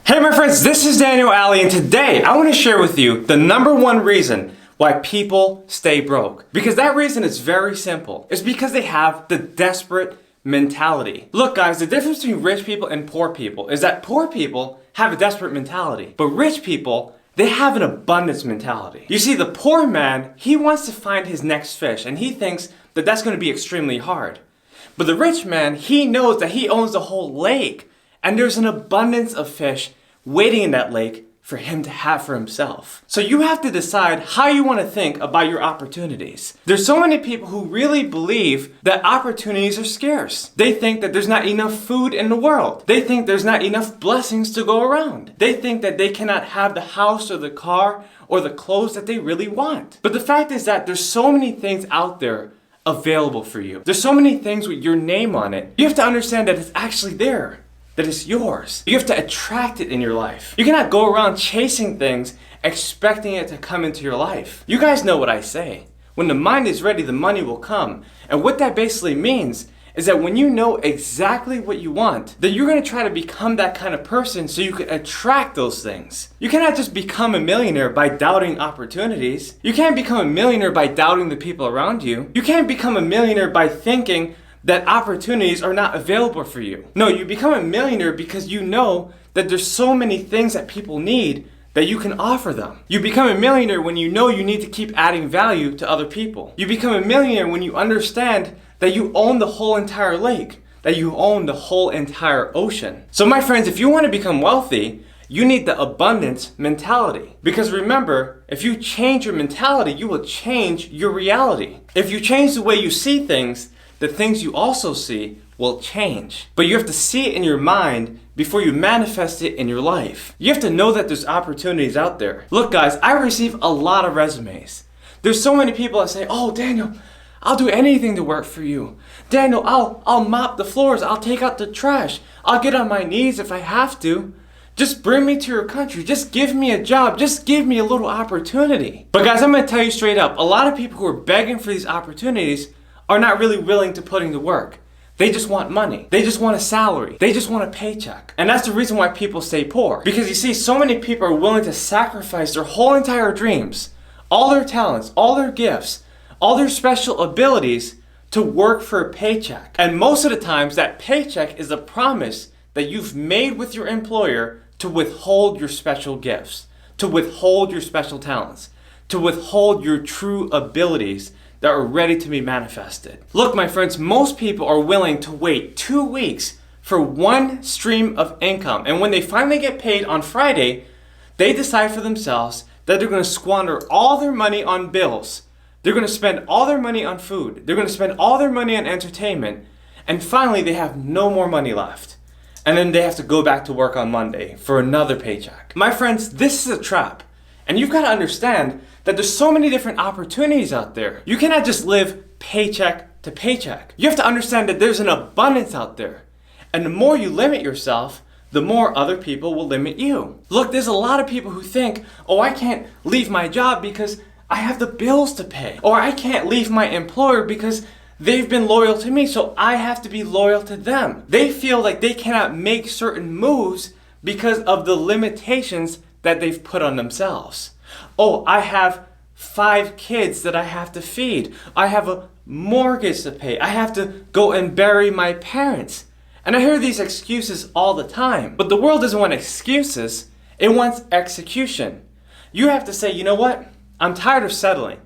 Hey my friends, this is Daniel Alley, and today I want to share with you the number one reason why people stay broke. Because that reason is very simple. It's because they have the desperate mentality. Look guys, the difference between rich people and poor people is that poor people have a desperate mentality, but rich people, they have an abundance mentality. You see, the poor man, he wants to find his next fish, and he thinks that that's going to be extremely hard. But the rich man, he knows that he owns the whole lake, and there's an abundance of fish waiting in that lake for him to have for himself. So you have to decide how you want to think about your opportunities. There's so many people who really believe that opportunities are scarce. They think that there's not enough food in the world. They think there's not enough blessings to go around. They think that they cannot have the house or the car or the clothes that they really want. But the fact is that there's so many things out there available for you. There's so many things with your name on it. You have to understand that it's actually there, that it's yours. You have to attract it in your life. You cannot go around chasing things expecting it to come into your life. You guys know what I say. When the mind is ready, the money will come. And what that basically means is that when you know exactly what you want, then you're going to try to become that kind of person so you can attract those things. You cannot just become a millionaire by doubting opportunities. You can't become a millionaire by doubting the people around you. You can't become a millionaire by thinking that opportunities are not available for you. No, you become a millionaire because you know that there's so many things that people need that you can offer them. You become a millionaire when you know you need to keep adding value to other people. You become a millionaire when you understand that you own the whole entire lake, that you own the whole entire ocean. So my friends, if you want to become wealthy, you need the abundance mentality. Because remember, if you change your mentality, you will change your reality. If you change the way you see things, the things you also see will change. But you have to see it in your mind before you manifest it in your life. You have to know that there's opportunities out there. Look guys, I receive a lot of resumes. There's so many people that say, "Oh Daniel, I'll do anything to work for you. Daniel, I'll mop the floors, I'll take out the trash, I'll get on my knees if I have to. Just bring me to your country, just give me a job, just give me a little opportunity." But guys, I'm gonna tell you straight up, a lot of people who are begging for these opportunities are not really willing to put in the work. They just want money. They just want a salary. They just want a paycheck. And that's the reason why people stay poor. Because you see, so many people are willing to sacrifice their whole entire dreams, all their talents, all their gifts, all their special abilities to work for a paycheck. And most of the times that paycheck is a promise that you've made with your employer to withhold your special gifts, to withhold your special talents, to withhold your true abilities that are ready to be manifested. Look, my friends, most people are willing to wait 2 weeks for one stream of income. And when they finally get paid on Friday, they decide for themselves that they're going to squander all their money on bills. They're going to spend all their money on food. They're going to spend all their money on entertainment. And finally, they have no more money left. And then they have to go back to work on Monday for another paycheck. My friends, this is a trap. And you've got to understand that there's so many different opportunities out there. You cannot just live paycheck to paycheck. You have to understand that there's an abundance out there. And the more you limit yourself, the more other people will limit you. Look, there's a lot of people who think, "Oh, I can't leave my job because I have the bills to pay." Or I can't leave my employer because they've been loyal to me, so I have to be loyal to them. They feel like they cannot make certain moves because of the limitations that they've put on themselves. "Oh, I have 5 kids that I have to feed. I have a mortgage to pay. I have to go and bury my parents." And I hear these excuses all the time. But the world doesn't want excuses. It wants execution. You have to say, "You know what? I'm tired of settling.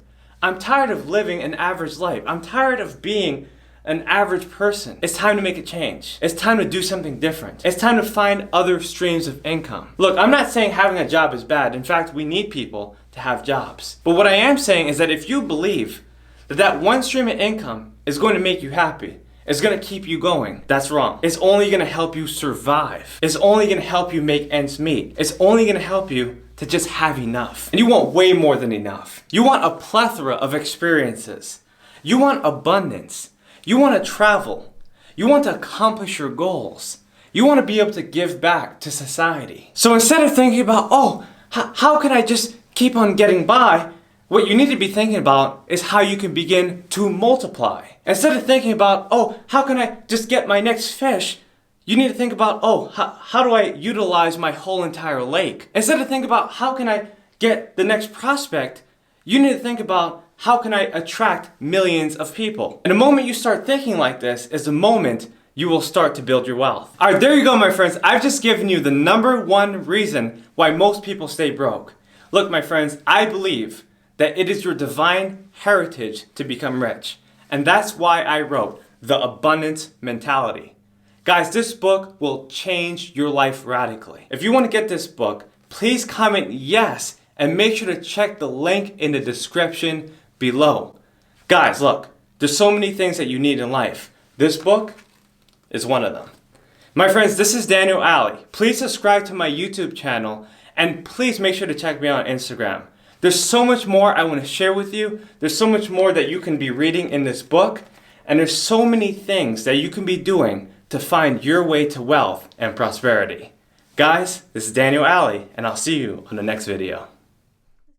I'm tired of living an average life. I'm tired of being an average person. It's time to make a change. It's time to do something different. It's time to find other streams of income." Look, I'm not saying having a job is bad. In fact, we need people to have jobs. But what I am saying is that if you believe that that one stream of income is going to make you happy, it's going to keep you going, that's wrong. It's only going to help you survive. It's only going to help you make ends meet. It's only going to help you to just have enough. And you want way more than enough. You want a plethora of experiences. You want abundance. You want to travel. You want to accomplish your goals. You want to be able to give back to society. So instead of thinking about, "Oh, how can I just keep on getting by?" what you need to be thinking about is how you can begin to multiply. Instead of thinking about, "Oh, how can I just get my next fish?" you need to think about, oh, how do I utilize my whole entire lake? Instead of thinking about how can I get the next prospect, you need to think about how can I attract millions of people. And the moment you start thinking like this is the moment you will start to build your wealth. All right, there you go, my friends. I've just given you the number one reason why most people stay broke. Look, my friends, I believe that it is your divine heritage to become rich. And that's why I wrote The Abundance Mentality. Guys, this book will change your life radically. If you want to get this book, please comment yes and make sure to check the link in the description below. Guys, look, there's so many things that you need in life. This book is one of them. My friends, this is Daniel Alley. Please subscribe to my YouTube channel and please make sure to check me out on Instagram. There's so much more I want to share with you. There's so much more that you can be reading in this book. And there's so many things that you can be doing to find your way to wealth and prosperity. Guys, this is Daniel Alley, and I'll see you on the next video.